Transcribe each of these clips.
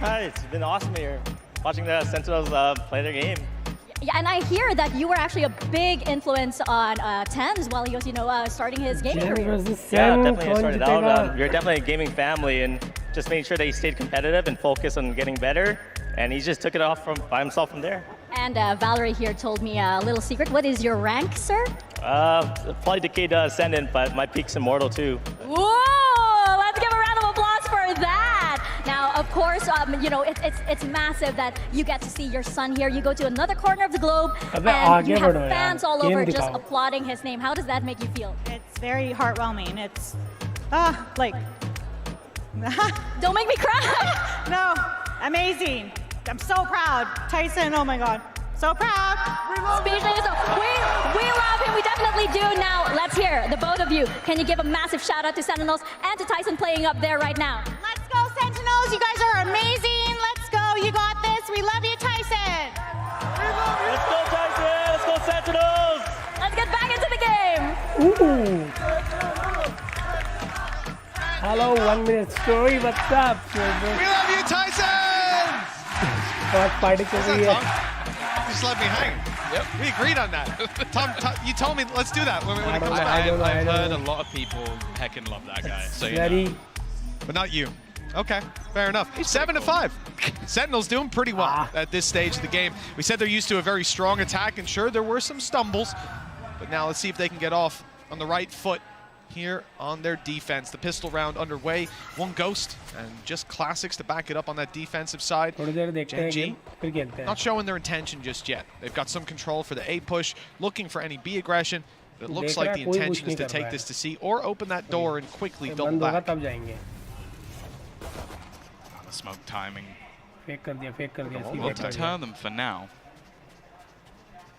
Hi, it's been awesome here watching the Sentinels play their game. Yeah, and I hear that you were actually a big influence on Thames while he was, starting his gaming career. Yeah, definitely I started out. We're definitely a gaming family and just making sure that he stayed competitive and focused on getting better. And he just took it off by himself from there. And Valerie here told me a little secret. What is your rank, sir? Probably Decade Ascendant, but my peak's Immortal too. Whoa! Let's give a round of applause for that. Now, of course, it's massive that you get to see your son here. You go to another corner of the globe, and you have fans all over just applauding his name. How does that make you feel? It's very heartwarming. It's like. Don't make me cry. No, amazing. I'm so proud. Tyson, oh my God. So proud. We love him. We definitely do. Now, let's hear the both of you. Can you give a massive shout out to Sentinels and to Tyson playing up there right now? Let's go, Sentinels. You guys are amazing. Let's go. You got this. We love you, Tyson. We love you. Let's go, Tyson. Let's go, Sentinels. Let's get back into the game. Ooh. Hello, 1 minute story. What's up? We love you, Tyson. WATCHPARTY चल रही है. Just let me hang. Yep. We agreed on that. Tom, you told me let's do that when it comes back. I've heard a lot of people heckin' love that guy. So But not you. Okay, fair enough. 7-5. Sentinels doing pretty well at this stage of the game. We said they're used to a very strong attack, and sure, there were some stumbles. But now let's see if they can get off on the right foot here on their defense. The pistol round underway. One ghost and just classics to back it up on that defensive side. Gen.G not showing their intention just yet. They've got some control for the A push, looking for any B aggression. But it looks like the intention is to take this to C or open that door and quickly double back. Smoke timing. Will deter them for now.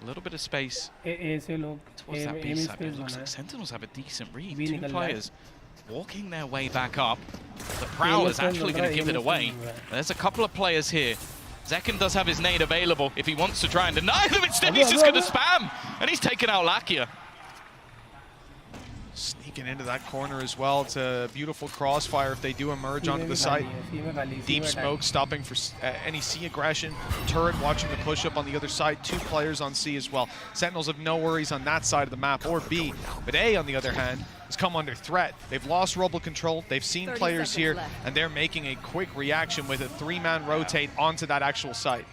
A little bit of space towards that B side. It looks like Sentinels have a decent read. Two players walking their way back up. The Prowl is actually going to give it away. There's a couple of players here. Zekken does have his nade available if he wants to try and deny them. Instead, he's just going to spam. And he's taken out Lakia. Sneaking into that corner as well. It's a beautiful crossfire if they do emerge onto the site. Deep smoke stopping for any C aggression. Turret watching the push up on the other side. 2 players on C as well. Sentinels have no worries on that side of the map or B. But A, on the other hand, has come under threat. They've lost Rubble control. They've seen players here, and they're making a quick reaction with a 3-man rotate onto that actual site.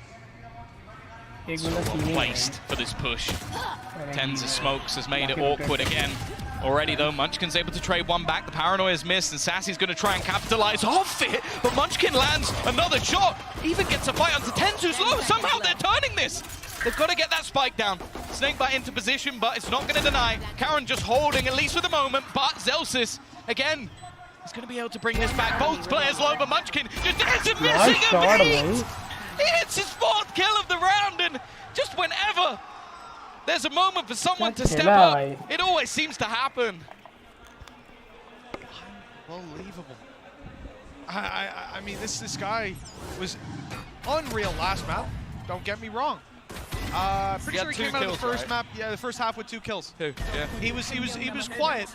Placed for this push. Tens of smokes has made it awkward again. Already though, Munchkin's able to trade one back. The paranoia's missed, and Sassy's going to try and capitalize off it. But Munchkin lands another shot. Even gets a fight onto Tens, who's low. Somehow they're turning this. They've got to get that spike down. Snakebite into position, but it's not going to deny. Karen just holding, at least for the moment. But Zelsis, again, is going to be able to bring this back. Both players low, but Munchkin just isn't missing a beat. He hits his 4th kill of the round, and just whenever there's a moment for someone to step up, it always seems to happen. Unbelievable. I mean, this guy was unreal last map. Don't get me wrong. Pretty sure he came out of the first map. Yeah, the first half with 2 kills. Yeah. He was quiet,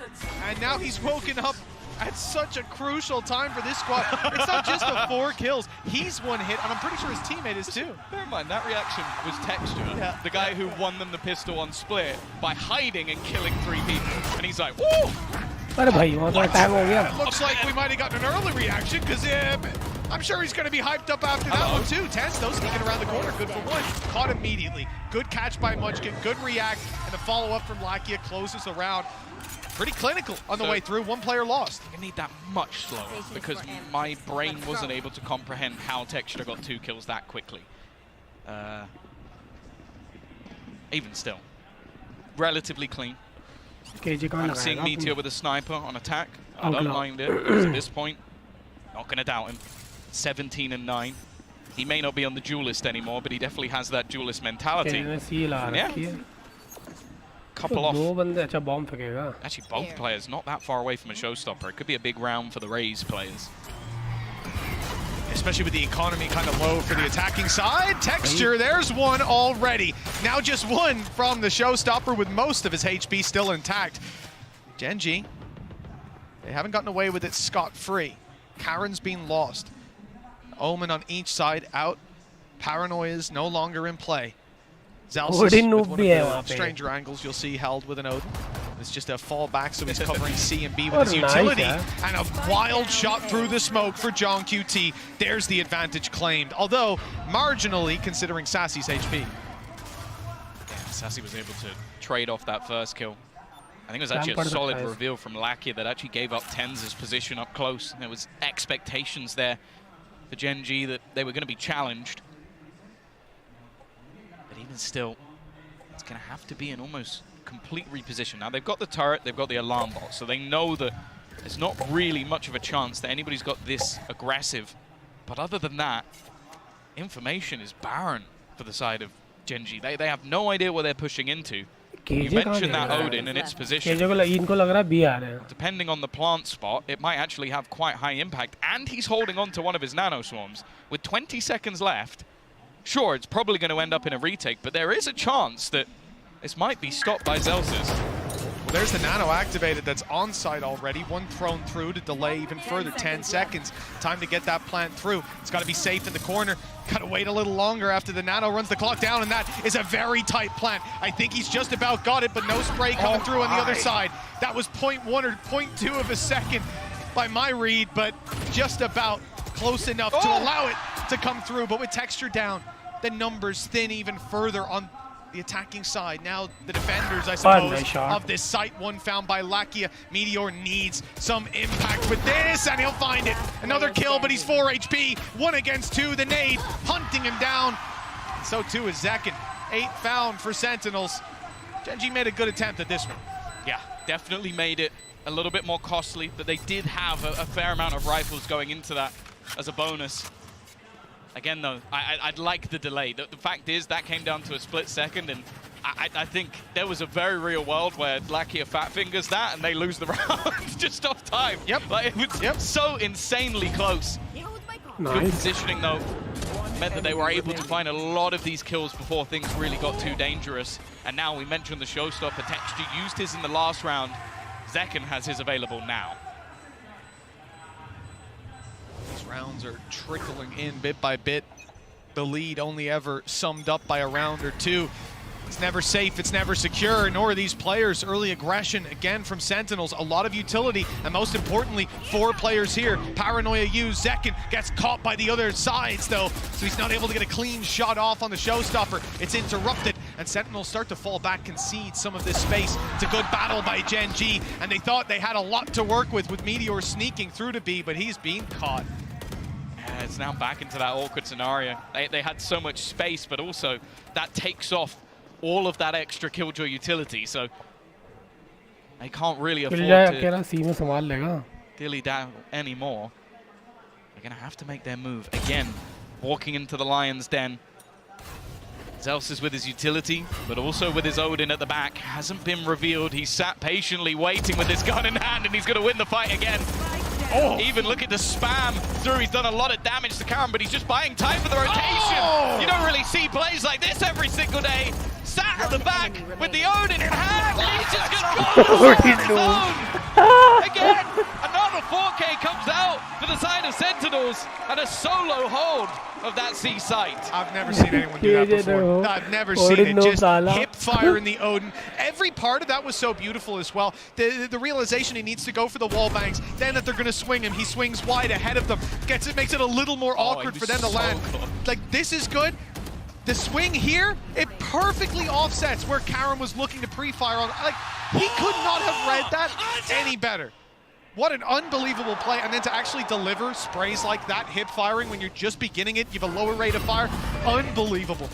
and now he's woken up at such a crucial time for this squad. It's not just the 4 kills. He's 1 hit, and I'm pretty sure his teammate is too. Bear in mind, that reaction was Texture, the guy who won them the pistol on split by hiding and killing 3 people. And he's like, woo! It looks like we might have gotten an early reaction, because I'm sure he's going to be hyped up after that one too. Tens, though, sneaking around the corner. Good for 1. Caught immediately. Good catch by Munchkin. Good react. And a follow-up from Lakia closes the round. Pretty clinical on the way through. 1 player lost. I need that much slower because my brain wasn't able to comprehend how Texture got 2 kills that quickly. Even still, relatively clean. I'm seeing Meteor with a sniper on attack. I don't mind it because at this point, not going to doubt him. 17-9. He may not be on the duelist anymore, but he definitely has that duelist mentality. Yeah. Couple off. Actually, both players not that far away from a showstopper. It could be a big round for the Rays players. Especially with the economy kind of low for the attacking side. Texture, there's 1 already. Now just 1 from the showstopper with most of his HP still intact. Gen.G, they haven't gotten away with it scot-free. Karen's been lost. Omen on each side out. Paranoia is no longer in play. Zelsis Odin with noob one bhi hai of wahan the pe. stranger angles you'll see held with an Odin. It's just a fallback, so he's covering C and B Oh, with his nice, utility. yeah. And a wild shot through the smoke for John QT. There's the advantage claimed, although marginally considering Sassy's HP. Yeah, Sassy was able to trade off that first kill. I think it was actually a Tampered the solid prize. reveal from Lakia that actually gave up Tenz's position up close. There was expectations there for Gen G that they were going to be challenged. But even still, it's going to have to be an almost complete reposition. Now, they've got the turret, they've got the alarm bot, so they know that there's not really much of a chance that anybody's got this aggressive. But other than that, information is barren for the side of Gen G. They have no idea what they're pushing into. You mentioned that Odin and its position. KJ को इनको लग रहा है B आ रहे हैं. Depending on the plant spot, it might actually have quite high impact. And he's holding on to one of his nano swarms. With 20 seconds left, sure, it's probably going to end up in a retake, but there is a chance that this might be stopped by Zelsis. Well, there's the nano activated that's on site already. One thrown through to delay even further. 10 seconds. Time to get that plant through. It's got to be safe in the corner. Got to wait a little longer after the nano runs the clock down, and that is a very tight plant. I think he's just about got it, but no spray coming through on the other side. That was 0.1 or 0.2 of a second by my read, but just about close enough to allow it to come through. But with texture down, the numbers thin even further on the attacking side. Now the defenders, I suppose, of this site. One found by Lakia. Meteor needs some impact with this, and he'll find it. Another kill, but he's 4 HP. 1 against 2, the nade hunting him down. So too is Zekin. 8 found for Sentinels. Gen G made a good attempt at this one. Yeah, definitely made it a little bit more costly, but they did have a fair amount of rifles going into that as a bonus. Again, though, I'd like the delay. The fact is that came down to a split second, and I think there was a very real world where Lakia fat fingers that and they lose the round just off time. Yep. Like, it was so insanely close. Good Nice. positioning, though, meant that they were able to find a lot of these kills before things really got too dangerous. And now we mentioned the showstopper. Texture used his in the last round. Zekin has his available now. These rounds are trickling in bit by bit. The lead only ever summed up by a round or two. It's never safe, it's never secure, nor are these players. Early aggression, again, from Sentinels. A lot of utility, and most importantly, 4 players here. Paranoia used. Zekin gets caught by the other sides, though, so he's not able to get a clean shot off on the showstopper. It's interrupted, and Sentinels start to fall back, concede some of this space. It's a good battle by Gen G, and they thought they had a lot to work with Meteor sneaking through to B, but he's being caught. Yeah, it's now back into that awkward scenario. They had so much space, but also that takes off all of that extra killjoy utility, so they can't really afford to सी में संभाल लेगा. dilly down anymore. They're going to have to make their move again, walking into the Lion's Den. Zels is with his utility, but also with his Odin at the back. Hasn't been revealed. He's sat patiently waiting with his gun in hand, and he's going to win the fight again. Oh, even look at the spam through. He's done a lot of damage to Karen, but he's just buying time for the rotation. You don't really see plays like this every single day. Sat at the back with the Odin in hand, and he's just going to go on his own. Again, another 4K comes out for the side of Sentinels, and a solo hold of that C site. I've never seen anyone do that before. I've never seen it. Just hip fire in the Odin. Every part of that was so beautiful as well. The realization he needs to go for the wall bangs, then that they're going to swing him. He swings wide ahead of them. Makes it a little more awkward for them to land. Like, this is good. The swing here, it perfectly offsets where Karen was looking to pre-fire on. Like, he could not have read that any better. What an unbelievable play, and then to actually deliver sprays like that, hip firing when you're just beginning it, you have a lower rate of fire, unbelievable.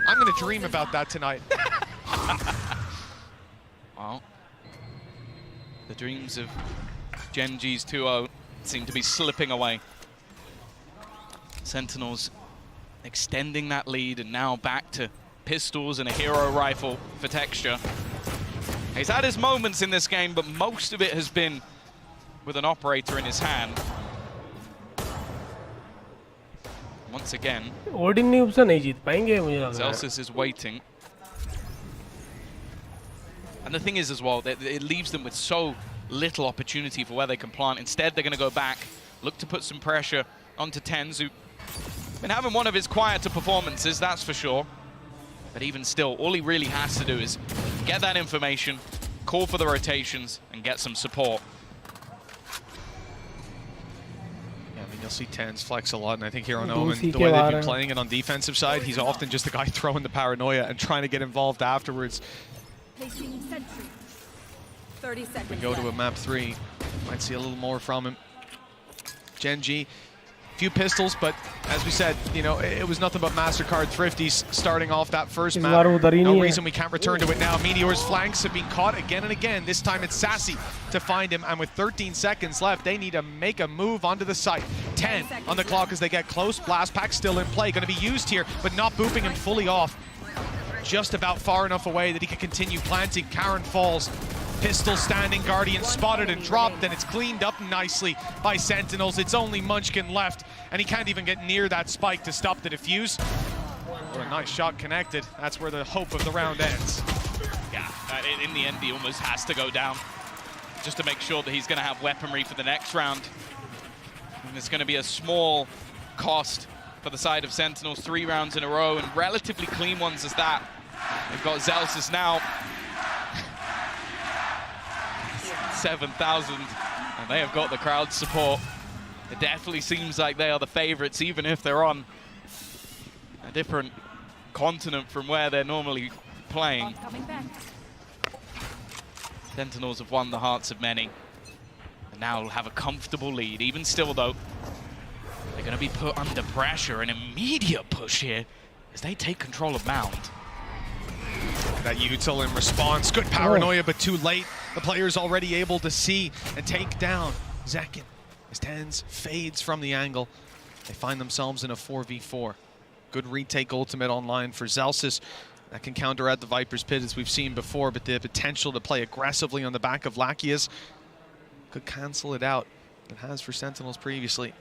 I'm gonna dream about that tonight. Well, the dreams of Gen G's 2-0 seem to be slipping away. Sentinels extending that lead, and now back to pistols and a hero rifle for Texture. He's had his moments in this game, but most of it has been with an operator in his hand. Once again, Odin नहीं उससे नहीं जीत पाएंगे मुझे लग रहा है. Zelsis is waiting. And the thing is as well, that it leaves them with so little opportunity for where they can plant. Instead, they're going to go back, look to put some pressure onto Tens, who been having one of his quieter performances, that's for sure. But even still, all he really has to do is get that information, call for the rotations, and get some support. Yeah, I mean, you'll see Tens flex a lot, and I think here on Omen, the way they've been playing it on defensive side, he's often just the guy throwing the paranoia and trying to get involved afterwards. Placing sentry. 30 seconds. We go to a map 3, might see a little more from him. Genji. Few pistols, but as we said, you know, it was nothing but MasterCard thrifties starting off that first map. No reason we can't return to it now. Meteor's flanks have been caught again and again. This time it's Sassy to find him, and with 13 seconds left, they need to make a move onto the site. 10 on the clock as they get close. Blast Pack still in play, going to be used here, but not booping him fully off. Just about far enough away that he can continue planting. Karen falls. Pistol standing, Guardian spotted and dropped, and it's cleaned up nicely by Sentinels. It's only Munchkin left, and he can't even get near that spike to stop the defuse. What a nice shot connected. That's where the hope of the round ends. Yeah, in the end, he almost has to go down just to make sure that he's going to have weaponry for the next round. And it's going to be a small cost for the side of Sentinels, 3 rounds in a row, and relatively clean ones as that. They've got Zelsis now. 7,000, and they have got the crowd support. It definitely seems like they are the favorites, even if they're on a different continent from where they're normally playing. Sentinels have won the hearts of many, and now will have a comfortable lead. Even still, though, they're going to be put under pressure. An immediate push here as they take control of Mound. That util in response. Good paranoia, but too late. The player's already able to see and take down Zekin as Tens fades from the angle. They find themselves in a 4v4. Good retake ultimate online for Zelsis. That can counteract the Viper's Pit as we've seen before, but the potential to play aggressively on the back of Lakia's could cancel it out. It has for Sentinels previously.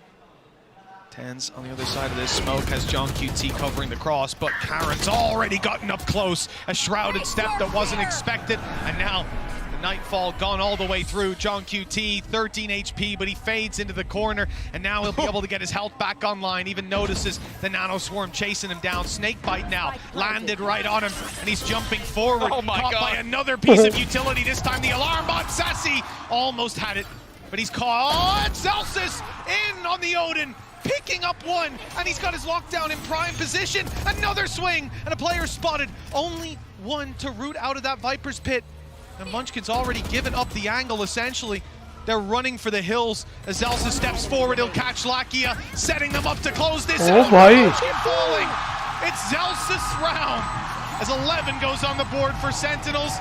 Tens on the other side of this. Smoke has John QT covering the cross, but Karen's already gotten up close. A shrouded step that wasn't expected, and now the Nightfall gone all the way through. John QT, 13 HP, but he fades into the corner, and now he'll be able to get his health back online. Even notices the Nano Swarm chasing him down. Snakebite now landed right on him, and he's jumping forward. Oh my caught God. by another piece of utility. This time the alarm bot. Sassy almost had it, but he's caught. Oh, it's Zelsis in on the Odin. Picking up one, and he's got his lockdown in prime position. Another swing, and a player spotted. Only one to root out of that Viper's Pit. And Munchkin's already given up the angle, essentially. They're running for the hills. As Zelsis steps forward, he'll catch Lakia, setting them up to close this out. Munchkin falling. It's Zelsis' round. As 11 goes on the board for Sentinels.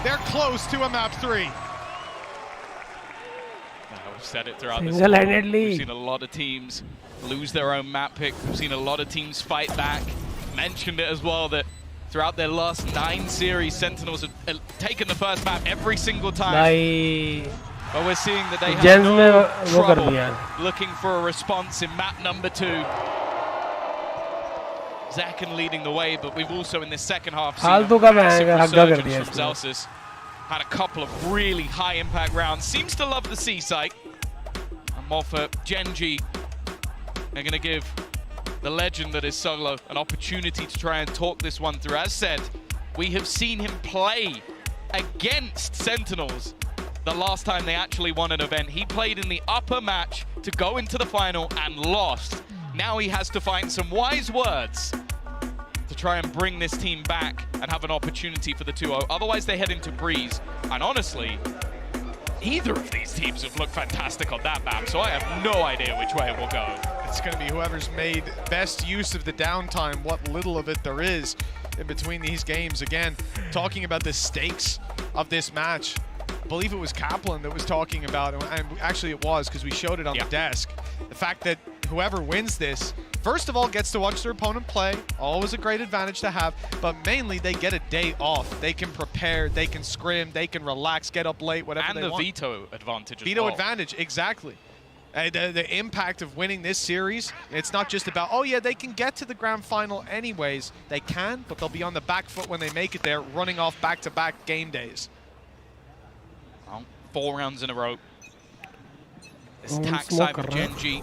They're close to a map 3. We've said it throughout this. We've seen a lot of teams lose their own map pick. We've seen a lot of teams fight back. Mentioned it as well that throughout their last 9 series, Sentinels have taken the first map every single time. But we're seeing that they have no trouble looking for a response in map number 2. Zekin leading the way, but we've also in this second half seen a massive resurgence from Zelsis. Had a couple of really high impact rounds. Seems to love the C site. And Moffat, Genji, they're going to give the legend that is Solo an opportunity to try and talk this one through. As said, we have seen him play against Sentinels the last time they actually won an event. He played in the upper match to go into the final and lost. Now he has to find some wise words to try and bring this team back and have an opportunity for the 2-0. Otherwise, they head into Breeze. And honestly, either of these teams have looked fantastic on that map, so I have no idea which way it will go. It's going to be whoever's made best use of the downtime, what little of it there is in between these games. Again, talking about the stakes of this match, I believe it was Kaplan that was talking about, and actually it was because we showed it on the desk, the fact that whoever wins this, first of all, gets to watch their opponent play, always a great advantage to have, but mainly they get a day off. They can prepare, they can scrim, they can relax, get up late, whatever they want. And the veto advantage as well. Veto advantage, exactly. The impact of winning this series, it's not just about, oh yeah, they can get to the grand final anyways. They can, but they'll be on the back foot when they make it there, running off back-to-back game days. Well, 4 rounds in a row. This attack side for Genji.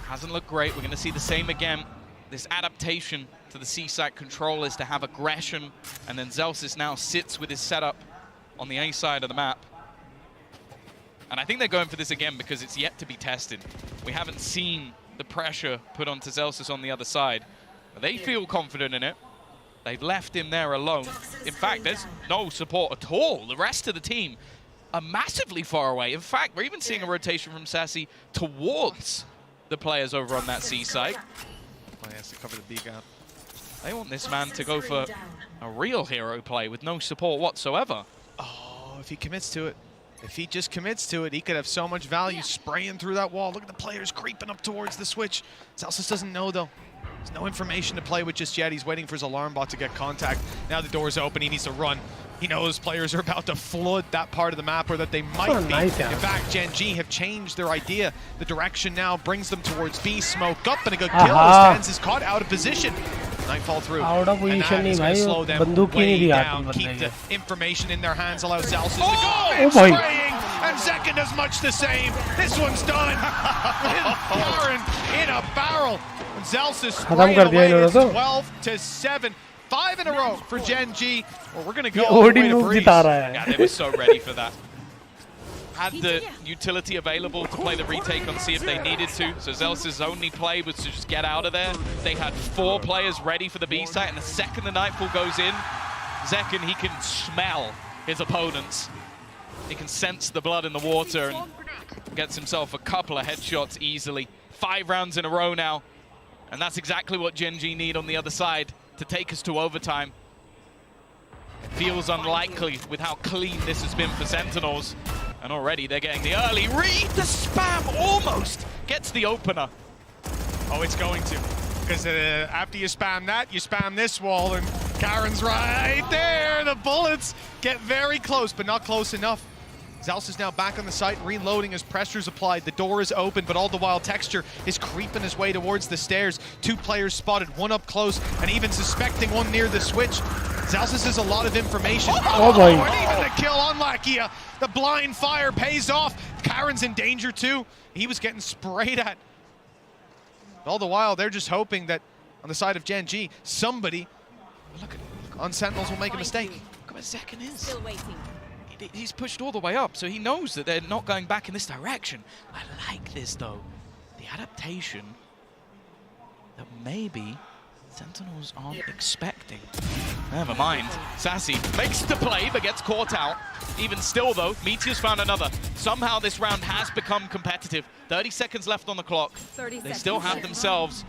Hasn't looked great. We're going to see the same again. This adaptation to the C-side control is to have aggression, and then Zelsis now sits with his setup on the A side of the map. And I think they're going for this again because it's yet to be tested. We haven't seen the pressure put onto Zelsis on the other side. But they feel confident in it. They've left him there alone. In fact, there's no support at all. The rest of the team are massively far away. In fact, we're even seeing a rotation from Sassy towards the players over on that C side. He has to cover the B gap. They want this man to go for a real hero play with no support whatsoever. Oh, if he commits to it. If he just commits to it, he could have so much value spraying through that wall. Look at the players creeping up towards the switch. Zelsis doesn't know, though. There's no information to play with just yet. He's waiting for his alarm bot to get contact. Now the door's open. He needs to run. He knows players are about to flood that part of the map, or that they might be. In fact, Gen G have changed their idea. The direction now brings them towards B. Smoke up and a good kill. Stans is caught out of position. Nightfall through. Out of and position that is going to slow them way down. Keep the information in their hands. Allow Zelsis to go in spraying. And Zekin does much the same. This one's done. Karen in a barrel. Zelsis spraying away. It's 12-7. 5 in a row for Gen G. Well, we're going to go all the way to Breeze. Yeah, they were so ready for that. Had the utility available to play the retake on C if they needed to. So Zelsis' only play was to just get out of there. They had 4 players ready for the B site, and the second the Nightfall goes in, Zekin, he can smell his opponents. He can sense the blood in the water and gets himself a couple of headshots easily. 5 rounds in a row now. And that's exactly what Gen G need on the other side to take us to overtime. It feels unlikely with how clean this has been for Sentinels. And already they're getting the early read. The spam almost gets the opener. Oh, it's going to. Because after you spam that, you spam this wall, and Karen's right there. The bullets get very close, but not close enough. Zelsis is now back on the site, reloading as pressure's applied. The door is open, but all the while Texture is creeping his way towards the stairs. 2 players spotted, 1 up close, and even suspecting 1 near the switch. Zelsis has a lot of information. Oh boy. And even the kill on Lakia. The blind fire pays off. Karen's in danger too. He was getting sprayed at. All the while, they're just hoping that on the side of Gen G, somebody on Sentinels will make a mistake. Look where Zekin is. Still waiting. He's pushed all the way up, so he knows that they're not going back in this direction. I like this, though. The adaptation that maybe Sentinels aren't expecting. Never mind. Sassy makes the play, but gets caught out. Even still, though, Meteor's found another. Somehow this round has become competitive. 30 seconds left on the clock. They still have themselves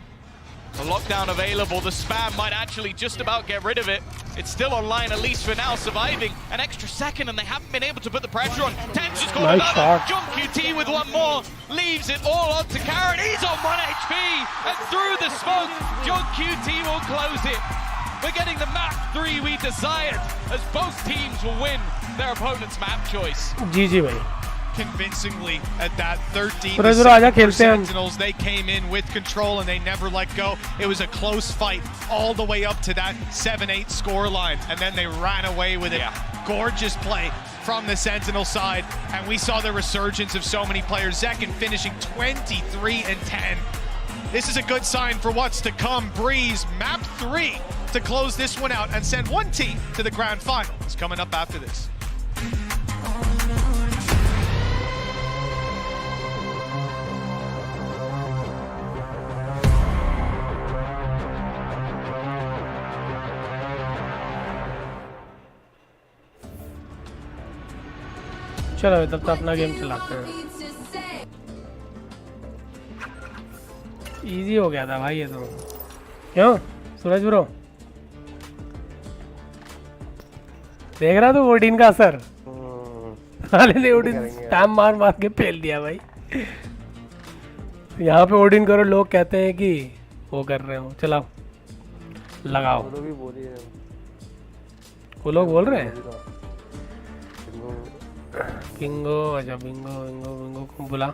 a lockdown available. The spam might actually just about get rid of it. It's still online, at least for now, surviving an extra second, and they haven't been able to put the pressure on. Tens has got another. John QT with 1 more. Leaves it all on to Karen. He's on 1 HP. And through the smoke, John QT will close it. We're getting the map 3 we desired, as both teams will win their opponent's map choice. GG bhai. Convincingly at that 13 Sentinels. They came in with control and they never let go. It was a close fight all the way up to that 7-8 score line, and then they ran away with it. Gorgeous play from the Sentinel side, and we saw the resurgence of so many players. Zekin finishing 23-10. This is a good sign for what's to come. Breeze, map 3 to close this one out and send 1 team to the grand final. It's coming up after this. चलो तब तो अपना game चलाते हैं। Easy हो गया था भाई ये तो। क्यों सूरज ब्रो देख रहा तू ओडिन का असर? साले ने ओडिन स्पैम मार मार के फेल दिया भाई। यहाँ पे ओडिन करो, लोग कहते हैं कि वो कर रहे हो। चलाओ लगाओ। वो लोग बोल रहे हैं बिंगो, अच्छा बिंगो बिंगो बिंगो को बुला।